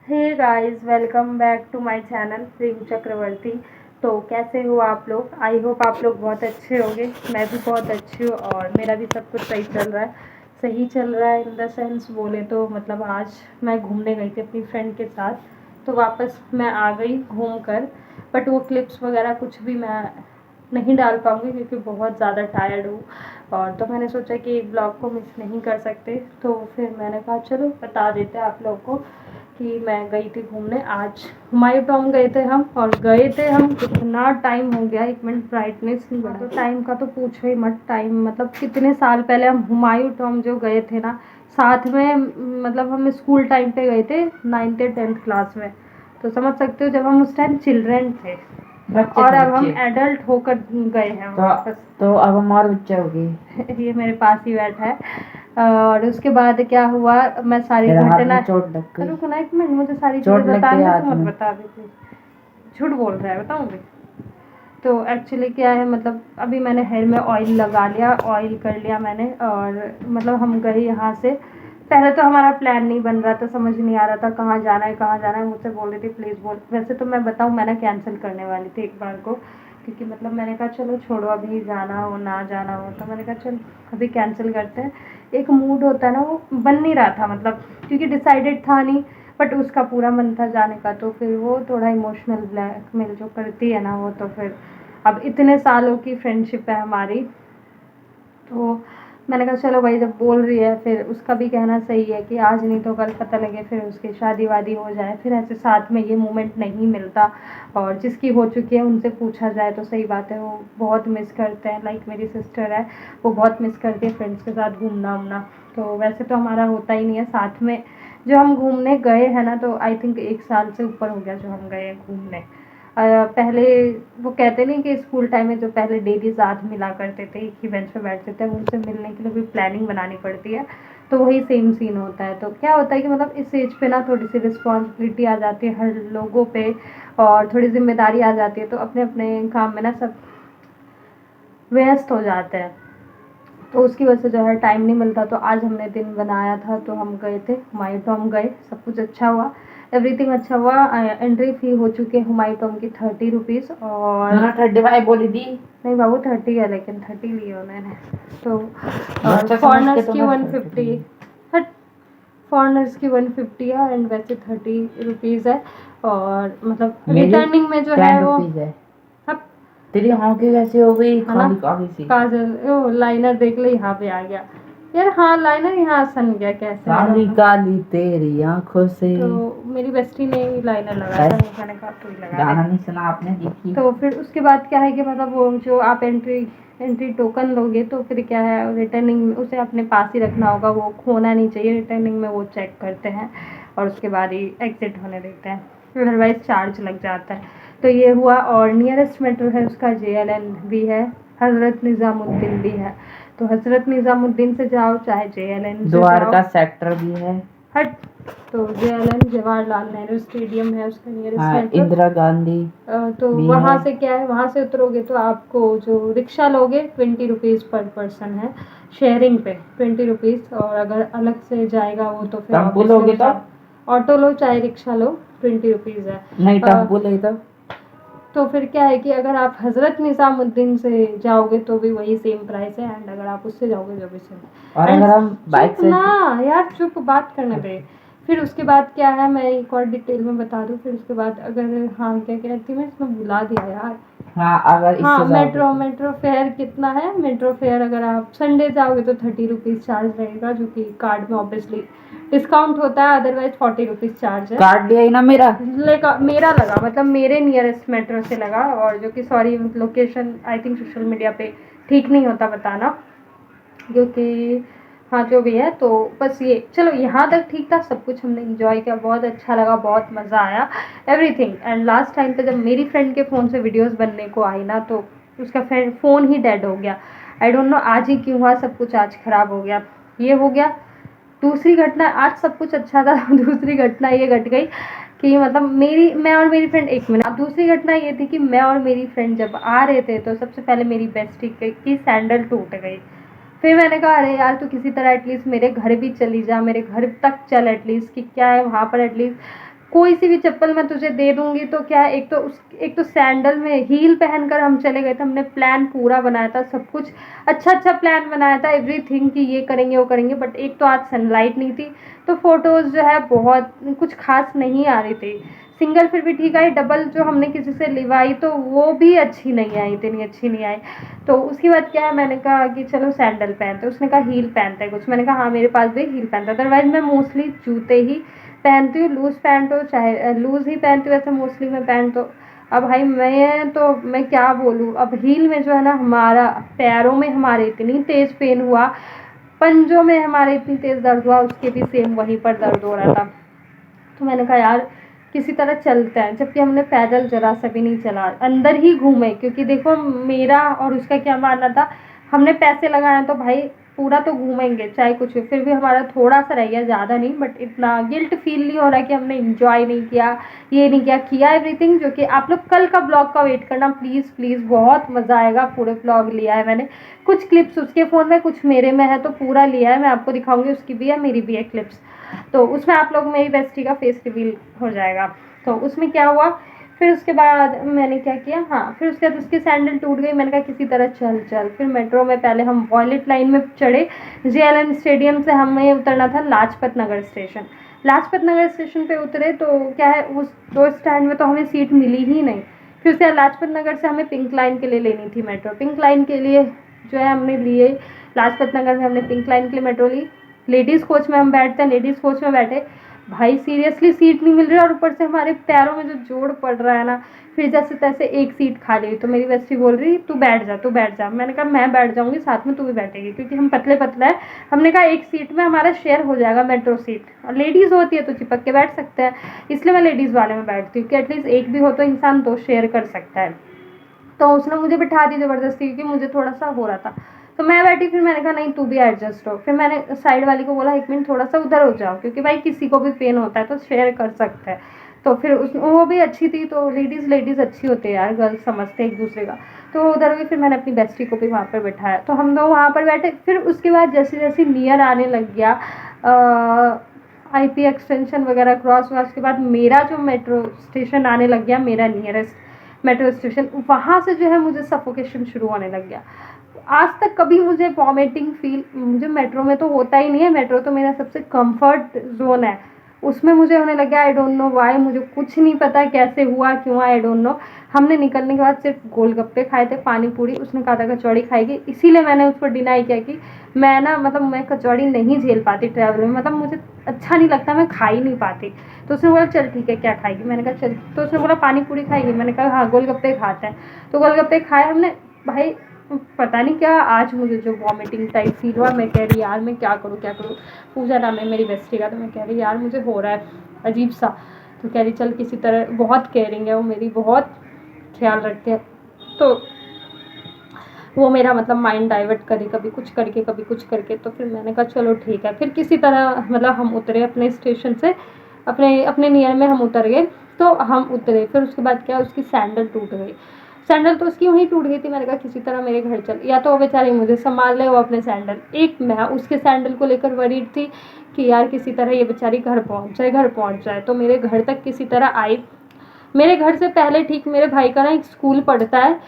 Hey guys, welcome back to my channel Prem Chakraborty. तो कैसे हो आप लोग? आई होप आप लोग बहुत अच्छे होंगे। मैं भी बहुत अच्छी हूँ और मेरा भी सब कुछ सही चल रहा है। सही चल रहा है इन द सेंस बोले तो मतलब आज मैं घूमने गई थी अपनी फ्रेंड के साथ। तो वापस मैं आ गई घूम कर। बट वो क्लिप्स वगैरह कुछ भी मैं नहीं डाल पाऊँगी क्योंकि बहुत ज़्यादा टायर्ड हूँ। और तो मैंने सोचा कि ब्लॉग को मिस नहीं कर सकते, तो फिर मैंने कहा चलो बता देते हैं आप लोगों को कि मैं गई थी घूमने। आज हुमायूं टॉम गए थे हम, और गए थे हम कितना टाइम हो गया। एक मिनट ब्राइटनेस नहीं बढ़ा। तो टाइम का तो पूछो ही मत। टाइम मतलब कितने साल पहले हम हुमायूं टॉम जो गए थे ना साथ में, मतलब हम स्कूल टाइम पे गए थे 9th या 10th क्लास में। तो समझ सकते हो जब हम उस टाइम चिल्ड्रेन थे बच्चे और थे अब हम बच्चे। एडल्ट होकर गए हैं तो वापस। तो अब हमारा बच्चा हो गई। ये मेरे पास ही बैठा है। और उसके बाद क्या हुआ, मैं सारी मेरे हाथ घटना। में चोट लग गई। रुको ना एक मिनट, मुझे सारी चीज़ें चोट लग गई बताने दे, तो हाथ मत में। बता दे प्लीज। झूठ बोल रहा है, बताऊँगी। तो एक्चुअली क्या है, मतलब अभी मैंने हेयर में ऑयल लगा लिया, ऑयल कर लिया मैंने। और मतलब हम गए यहाँ से। पहले तो हमारा प्लान नहीं बन रहा था, समझ नहीं आ रहा था कहाँ जाना है कहाँ जाना है। मुझसे बोल रही थी प्लीज़ बोल। वैसे तो मैं बताऊँ, मैंने कैंसिल करने वाली थी एक बार को, क्योंकि मतलब मैंने कहा चलो छोड़ो, अभी जाना हो ना जाना हो। तो मैंने कहा चल अभी कैंसिल करते हैं। एक मूड होता है ना, वो बन नहीं रहा था, मतलब क्योंकि डिसाइडेड था नहीं। बट उसका पूरा मन था जाने का, तो फिर वो थोड़ा इमोशनल ब्लैकमेल जो करती है ना वो, तो फिर अब इतने सालों की फ्रेंडशिप है हमारी। तो मैंने कहा चलो भाई, जब बोल रही है, फिर उसका भी कहना सही है कि आज नहीं तो कल पता लगे फिर उसकी शादी वादी हो जाए, फिर ऐसे साथ में ये मोमेंट नहीं मिलता। और जिसकी हो चुकी है उनसे पूछा जाए तो सही बात है, वो बहुत मिस करते हैं। लाइक मेरी सिस्टर है, वो बहुत मिस करती है फ्रेंड्स के साथ घूमना उमना। तो वैसे तो हमारा होता ही नहीं है साथ में। जो हम घूमने गए हैं ना, तो आई थिंक 1 साल से ऊपर हो गया जो हम गए हैं घूमने। पहले वो कहते नहीं कि स्कूल टाइम में जो पहले डेली साथ मिला करते थे, एक ही बेंच पे बैठते थे, अब उनसे मिलने के लिए भी प्लानिंग बनानी पड़ती है। तो वही सेम सीन होता है। तो क्या होता है कि मतलब इस एज पे ना थोड़ी सी रिस्पॉन्सिबिलिटी आ जाती है हर लोगों पे, और थोड़ी जिम्मेदारी आ जाती है, तो अपने अपने काम में ना सब व्यस्त हो जाते हैं। तो उसकी वजह से जो है टाइम नहीं मिलता। तो आज हमने दिन बनाया था, तो हम गए थे हुमायूं टॉम गए। सब कुछ अच्छा हुआ, एवरीथिंग अच्छा हुआ। एंट्री फ़ी हो चुकी है हुमायूं टॉम की 30 रुपीज़। और तूने 35 बोली थी। नहीं बाबू 30 है, लेकिन 30 लिए उन्होंने। तो बच्चा समझ के फॉरनर्स की तूने 150। हट, फॉरनर्स की 150 है एंड वैसे 30 रुपीज़ है। और मतलब मेरी रिटर्निंग में जो है टेन वो, रुपीज है। हप, तेरी आँख की कैसी हो गई है ना। खाली खाली सी। काजल ओ लाइनर देख ले, यहाँ पे आ गया यार। हाँ लाइनर यहाँ सन गया, कैसे लगाऊँ काली मैं? काली तेरी आंखों से। तो मेरी बेस्टी ने लाइनर लगाया था, है, मैंने कहा तू ही लगा दे। गाना नहीं सुना आपने? देखी। तो फिर उसके बाद क्या है कि मतलब वो जो आप एंट्री टोकन लोगे, तो फिर क्या है, रिटर्निंग में उसे अपने पास ही रखना होगा, वो खोना नहीं चाहिए। रिटर्निंग में वो चेक करते हैं और उसके बाद ही एग्ज़िट होने देते हैं, अदरवाइज़ चार्ज लग जाता है। तो ये हुआ। और नियरेस्ट मेट्रो है उसका JLN भी है, हज़रत निज़ामुद्दीन भी है। तो हज़रत निज़ामुद्दीन से जाओ चाहे JLN से जाओ। द्वारका सेक्टर भी है। हट। तो JLN जवाहरलाल नेहरू स्टेडियम है उसका नियरेस्ट हाँ, मेट्रो। इंदिरा गांधी तो भी वहाँ है। से क्या है, वहाँ से उतरोगे तो आपको जो रिक्शा लोगे 20 रुपीज़ पर पर्सन है, शेयरिंग पे 20 रुपीज़। और अगर अलग से जाएगा वो तो फिर टेम्पो ऑब्वियसली लोगे वो तो? ऑटो लो चाहे रिक्शा लो, 20 रुपीज़ है। नहीं, अ, टेम्पो ले तो। तो फिर क्या है कि अगर आप हज़रत निज़ामुद्दीन से जाओगे तो भी वही सेम प्राइस है, एंड अगर आप उससे जाओगे जो भी और सेम। एंड अगर हम बाइक चुप से ना यार, चुप, बात करने दे। फिर उसके बाद क्या है, मैं एक और डिटेल में बता दूँ। फिर उसके बाद अगर, हाँ क्या कह रही थी मैं, इसमें भुला दिया यार। हाँ, अगर हाँ, इससे जाओगे मेट्रो तो। मेट्रो फेयर कितना है? मेट्रो फेयर अगर आप संडे जाओगे तो 30 रुपीज़ चार्ज रहेगा, जो कि कार्ड में ऑब्वियसली डिस्काउंट होता है, अदरवाइज 40 रुपीज़ चार्ज है। कार्ड लिया ही ना मेरा। लगा, मेरा लगा, मतलब मेरे नियरेस्ट मेट्रो से लगा। और जो कि sorry, location I think social media पे ठीक नहीं होता बताना, क्योंकि हाँ जो भी है। तो बस ये चलो, यहाँ तक ठीक था, सब कुछ हमने इंजॉय किया, बहुत अच्छा लगा, बहुत मज़ा आया, एवरीथिंग। एंड लास्ट टाइम पे जब मेरी फ्रेंड के फ़ोन से वीडियोस बनने को आई ना, तो उसका फ़ोन ही डेड हो गया। आई डोंट नो आज ही क्यों हुआ, सब कुछ आज ख़राब हो गया, ये हो गया। दूसरी घटना, आज सब कुछ अच्छा था। दूसरी घटना ये घट गई कि मतलब मैं और मेरी फ्रेंड, एक मिनट, अब दूसरी घटना ये थी कि मैं और मेरी फ्रेंड जब आ रहे थे, तो सबसे पहले मेरी बेस्टी की सैंडल टूट गई। फिर मैंने कहा अरे यार, तू किसी तरह एटलीस्ट मेरे घर भी चली जा, मेरे घर तक चल एटलीस्ट, कि क्या है वहाँ पर एटलीस्ट कोई सी भी चप्पल मैं तुझे दे दूंगी तो क्या है, एक तो सैंडल में हील पहनकर हम चले गए थे। हमने प्लान पूरा बनाया था, सब कुछ अच्छा प्लान बनाया था, एवरीथिंग कि ये करेंगे वो करेंगे, बट एक तो आज सनलाइट नहीं थी तो फोटोज़ जो है बहुत कुछ खास नहीं आ रही थी। सिंगल फिर भी ठीक आई, डबल जो हमने किसी से लिवाई तो वो भी अच्छी नहीं आई, इतनी अच्छी नहीं आई। तो उसके बाद क्या है, मैंने कहा कि चलो सैंडल पहनते, उसने कहा हील पहनते हैं कुछ, मैंने कहा हाँ मेरे पास भी हील पहनता है, अदरवाइज मैं मोस्टली जूते ही पहनती हूँ, लूज़ पैंट हो चाहे लूज़ ही पहनती हूँ वैसे मोस्टली मैं पैंट। तो अब भाई मैं क्या बोलूँ, अब हील में जो है ना हमारा पैरों में हमारे इतनी तेज़ पेन हुआ, पंजों में हमारे इतनी तेज़ दर्द हुआ, उसके भी सेम वहीं पर दर्द हो रहा था। तो मैंने कहा यार किसी तरह चलते हैं, जबकि हमने पैदल जरा सा भी नहीं चला, अंदर ही घूमे, क्योंकि देखो मेरा और उसका क्या मानना था, हमने पैसे लगाए तो भाई पूरा तो घूमेंगे चाहे कुछ भी, फिर भी हमारा थोड़ा सा रह गया, ज़्यादा नहीं, बट इतना गिल्ट फील नहीं हो रहा कि हमने इंजॉय नहीं किया, ये नहीं किया एवरीथिंग। जो कि आप लोग कल का ब्लॉग का वेट करना प्लीज़ प्लीज़, बहुत मज़ा आएगा। पूरे ब्लॉग लिया है मैंने, कुछ क्लिप्स उसके फ़ोन में कुछ मेरे में है, तो पूरा लिया है, मैं आपको दिखाऊंगी, उसकी भी है मेरी भी है क्लिप्स। तो उसमें आप लोग मेरी बेस्टी का फेस रिवील हो जाएगा। तो उसमें क्या हुआ, फिर उसके बाद मैंने क्या किया, हाँ फिर उसके बाद उसकी सैंडल टूट गई, मैंने कहा किसी तरह चल फिर मेट्रो में पहले हम वॉयलेट लाइन में चढ़े, जेएलएन स्टेडियम से हमें उतरना था लाजपत नगर स्टेशन। लाजपत नगर स्टेशन पे उतरे तो क्या है, उस स्टैंड में तो हमें सीट मिली ही नहीं। फिर उसके बाद लाजपत नगर से हमें पिंक लाइन के लिए लेनी थी मेट्रो, पिंक लाइन के लिए जो है हमने लिए, लाजपत नगर में हमने पिंक लाइन के लिए मेट्रो ली। लेडीज़ कोच में हम बैठते हैं, लेडीज़ कोच में बैठे, भाई सीरियसली सीट नहीं मिल रही, और ऊपर से हमारे पैरों में जो जोड़ पड़ रहा है ना, फिर जैसे तैसे एक सीट खाली हुई तो मेरी बेस्टी बोल रही तू बैठ जा, मैंने कहा मैं बैठ जाऊंगी, साथ में तू भी बैठेगी, क्योंकि हम पतले पतला है। हमने कहा एक सीट में हमारा शेयर हो जाएगा मेट्रो सीट, और लेडीज़ होती है तो चिपक के बैठ सकते हैं, इसलिए मैं लेडीज़ वाले में बैठती हूँ कि एटलीस्ट एक भी हो तो इंसान दो शेयर कर सकता है। तो उसने मुझे बिठा दी ज़बरदस्ती, क्योंकि मुझे थोड़ा सा हो रहा था, तो मैं बैठी, फिर मैंने कहा नहीं तू भी एडजस्ट हो, फिर मैंने साइड वाली को बोला एक मिनट थोड़ा सा उधर हो जाओ, क्योंकि भाई किसी को भी पेन होता है तो शेयर कर सकते हैं। तो फिर वो भी अच्छी थी, तो लेडीज़ अच्छी होती है यार, गर्ल्स समझते हैं एक दूसरे का। तो उधर भी फिर मैंने अपनी बेस्टी को भी वहाँ पर बैठाया, तो हम लोग वहाँ पर बैठे। फिर उसके बाद जैसे जैसे नियर आने लग गया आईपी एक्सटेंशन वगैरह क्रॉस हुआ, उसके बाद मेरा जो मेट्रो स्टेशन आने लग गया, मेरा नियरेस्ट मेट्रो स्टेशन, वहाँ से जो है मुझे सफोकेशन शुरू होने लग गया। आज तक कभी मुझे वॉमिटिंग फील, मुझे मेट्रो में तो होता ही नहीं है, मेट्रो तो मेरा सबसे कंफर्ट जोन है, उसमें मुझे होने लगा, आई डोंट नो वाई, मुझे कुछ नहीं पता कैसे हुआ क्यों, आई डोंट नो। हमने निकलने के बाद सिर्फ गोलगप्पे खाए थे, पानी पूरी, उसने कहा था कचौड़ी खाएगी, इसीलिए मैंने उस पर डिनाई किया कि मैं ना मतलब मैं कचौड़ी नहीं झेल पाती ट्रैवल में, मतलब मुझे अच्छा नहीं लगता, मैं खा ही नहीं पाती। तो उसने बोला चल ठीक है क्या खाएगी, मैंने कहा चल, तो उसने बोला पानी पूरी खाएगी, मैंने कहा हाँ गोलगप्पे खाते हैं, तो गोलगप्पे खाए हमने। भाई पता नहीं क्या आज मुझे जो वॉमिटिंग टाइप फील हुआ, मैं कह रही यार मैं क्या करूँ, पूजा नाम है मेरी बेस्टी का, तो मैं कह रही यार मुझे हो रहा है अजीब सा। तो कह रही चल किसी तरह, बहुत केयरिंग है वो मेरी, बहुत ख्याल रखते हैं, तो वो मेरा मतलब माइंड डाइवर्ट करे कभी कुछ करके कभी कुछ करके। तो फिर मैंने कहा चलो ठीक है, फिर किसी तरह मतलब हम उतरे अपने स्टेशन से, अपने अपने नियर में हम उतर गए। तो हम उतरे, फिर उसके बाद क्या, उसकी सैंडल टूट गई, सैंडल तो उसकी वहीं टूट गई थी। मैंने कहा किसी तरह मेरे घर चल, या तो वो बेचारी मुझे संभाल ले वो अपने सैंडल, एक मैं उसके सैंडल को लेकर वरीड थी कि यार किसी तरह ये बेचारी घर पहुंच जाए। तो मेरे घर तक किसी तरह आई। मेरे घर से पहले ठीक मेरे भाई का ना एक स्कूल पढ़ता है,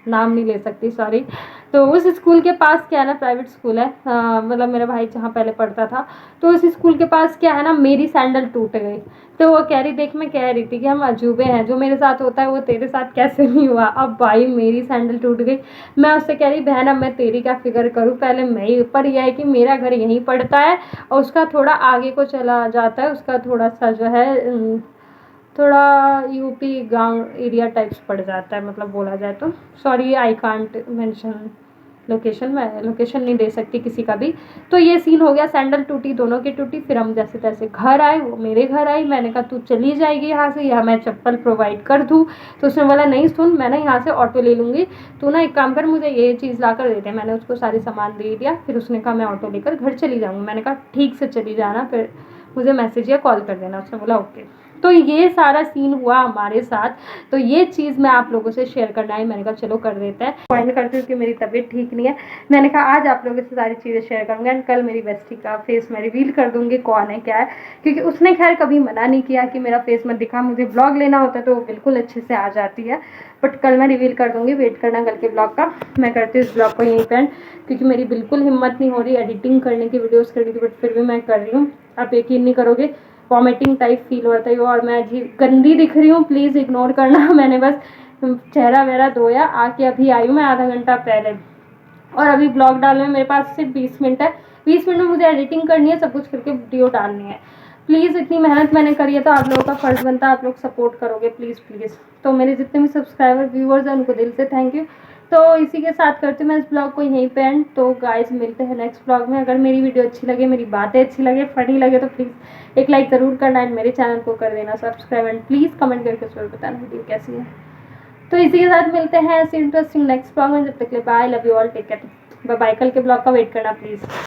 नाम नहीं ले सकती सॉरी, तो उस स्कूल के पास क्या है ना, प्राइवेट स्कूल है, मतलब मेरा भाई जहाँ पहले पढ़ता था, तो उस स्कूल के पास क्या है ना, मेरी सैंडल टूट गई। तो वो कह रही, देख मैं कह रही थी कि हम अजूबे हैं, जो मेरे साथ होता है वो तेरे साथ कैसे नहीं हुआ। अब भाई मेरी सैंडल टूट गई, मैं उससे कह रही बहन अब मैं तेरी क्या फिक्र करूँ, पहले मैं ही, ऊपर यह है कि मेरा घर यहीं पड़ता है और उसका थोड़ा आगे को चला जाता है, उसका थोड़ा सा जो है थोड़ा यूपी गांव एरिया टाइप्स पड़ जाता है, मतलब बोला जाए तो, sorry I can't mention location, मैं लोकेशन नहीं दे सकती किसी का भी। तो ये सीन हो गया, सैंडल टूटी, दोनों की टूटी। फिर हम जैसे तैसे घर आए, वो मेरे घर आई, मैंने कहा तू चली जाएगी यहाँ से या मैं चप्पल प्रोवाइड कर दूँ। तो उसने बोला नहीं सुन, मैं ना यहाँ से ऑटो ले लूँगी, तू ना एक काम कर मुझे ये चीज़ ला कर दे दे। मैंने उसको सारे सामान दे दिया, फिर उसने कहा मैं ऑटो लेकर घर चली जाऊँगी। मैंने कहा ठीक से चली जाना, फिर मुझे मैसेज या कॉल कर देना। उसने बोला ओके। तो ये सारा सीन हुआ हमारे साथ, तो ये चीज़ मैं आप लोगों से शेयर करना है, मैंने कहा चलो कर देते हैं। पॉइंट करती हूँ कि मेरी तबीयत ठीक नहीं है, मैंने कहा आज आप लोगों से सारी चीज़ें शेयर करूँगी एंड कल मेरी बेस्टी का फेस मैं रिवील कर दूँगी कौन है क्या है, क्योंकि उसने खैर कभी मना नहीं किया कि मेरा फेस मत दिखा, मुझे ब्लॉग लेना होता है तो वो बिल्कुल अच्छे से आ जाती है, बट कल मैं रिवील कर दूँगी, वेट करना कल के ब्लॉग का। मैं करती हूँ इस ब्लॉग को यहीं पर एंड, क्योंकि मेरी बिल्कुल हिम्मत नहीं हो रही एडिटिंग करने की, वीडियोज़ करने की, बट फिर भी मैं कर रही हूँ। आप यकीन नहीं करोगे, वॉमिटिंग टाइप फील होता है और मैं अजीब गंदी दिख रही हूँ, प्लीज़ इग्नोर करना। मैंने बस चेहरा वेहरा धोया, आके अभी आई हूँ मैं आधा घंटा पहले, और अभी ब्लॉग डालने में मेरे पास सिर्फ 20 मिनट है। 20 मिनट में मुझे एडिटिंग करनी है, सब कुछ करके वीडियो डालनी है। प्लीज़ इतनी मेहनत मैंने करी है तो आप लोगों का फ़र्ज़ बनता है आप लोग सपोर्ट करोगे, प्लीज़ प्लीज़। तो मेरे जितने भी सब्सक्राइबर व्यूअर्स हैं उनको दिल से थैंक यू। तो इसी के साथ करती हूँ मैं इस ब्लॉग को यहीं पे एंड। तो गाइस मिलते हैं नेक्स्ट ब्लॉग में। अगर मेरी वीडियो अच्छी लगे, मेरी बातें अच्छी लगे, फनी लगे तो प्लीज़ एक लाइक ज़रूर करना एंड मेरे चैनल को कर देना सब्सक्राइब एंड प्लीज़ कमेंट करके ज़रूर बताना वीडियो कैसी है। तो इसी के साथ मिलते हैं ऐसे इंटरेस्टिंग नेक्स्ट ब्लॉग में, जब तक के लिए bye, love you all, take care, bye bye. कल के ब्लॉग का वेट करना प्लीज़।